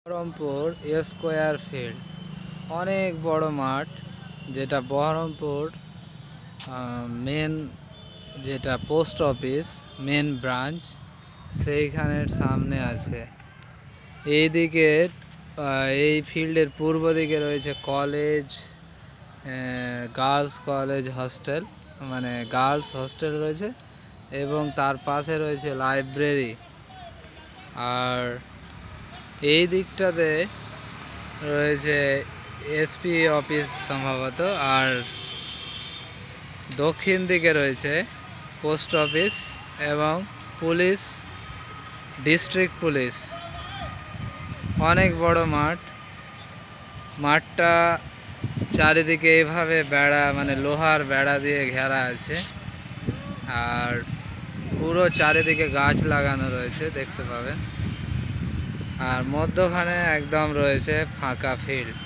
Baharampur square field অনেক বড় মাঠ, যেটা বহরমপুর মেন যেটা পোস্ট অফিস মেন ব্রাঞ্চ সেইখানের সামনে আছে। এইদিকে এই ফিল্ডের পূর্ব দিকে রয়েছে কলেজ, গার্লস কলেজ হস্টেল, মানে গার্লস হস্টেল রয়েছে, এবং তার পাশে রয়েছে লাইব্রেরি। আর এই দিকটাতে রয়েছে এসপি অফিস সম্ভবত, আর দক্ষিণ দিকে রয়েছে পোস্ট অফিস এবং পুলিশ, ডিস্ট্রিক্ট পুলিশ। অনেক বড় মাঠটা চারিদিকে এইভাবে বেড়া, মানে লোহার বেড়া দিয়ে ঘেরা আছে, আর পুরো চারিদিকে গাছ লাগানো রয়েছে, দেখতে পাবেন। আর মধ্যখানে একদম রয়েছে ফাঁকা ফিল্ড।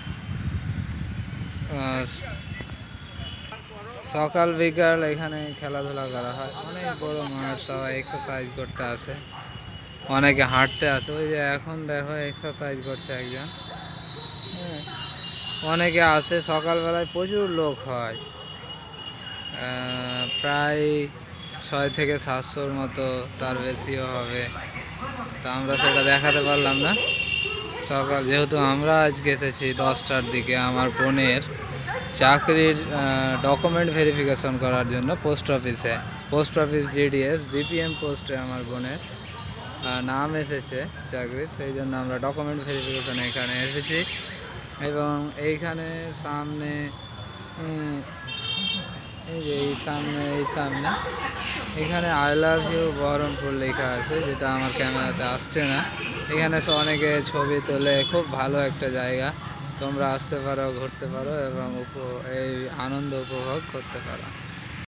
সকাল বিকাল এখানে খেলাধুলা করা হয়। অনেক বড় মাঠ, সবাই এক্সারসাইজ করতে আসে, অনেকে হাঁটতে আসে। ওই যে এখন দেখো এক্সারসাইজ করছে একজন, অনেকে আসে। সকালবেলায় প্রচুর লোক হয়, প্রায় 600 থেকে 700-র মতো, তার বেশিও হবে। তা আমরা সেটা দেখাতে পারলাম না সকাল, যেহেতু আমরা আজকে এসেছি 10টার দিকে আমার বোনের চাকরির ডকুমেন্ট ভেরিফিকেশন করার জন্য পোস্ট অফিস জিডিএস বিপিএম পোস্টে আমার বোনের নাম এসেছে চাকরির, সেই জন্য আমরা ডকুমেন্ট ভেরিফিকেশন এখানে এসেছি। এবং এইখানে সামনে এই সামনে এখানে আই লাভ ইউ বহরমপুর লেখা আছে, যেটা আমার ক্যামেরাতে আসছে না। এখানে অনেকে ছবি তোলে, খুব ভালো একটা জায়গা। তোমরা আসতে পারো, ঘুরতে পারো এবং এই আনন্দ উপভোগ করতে পারো।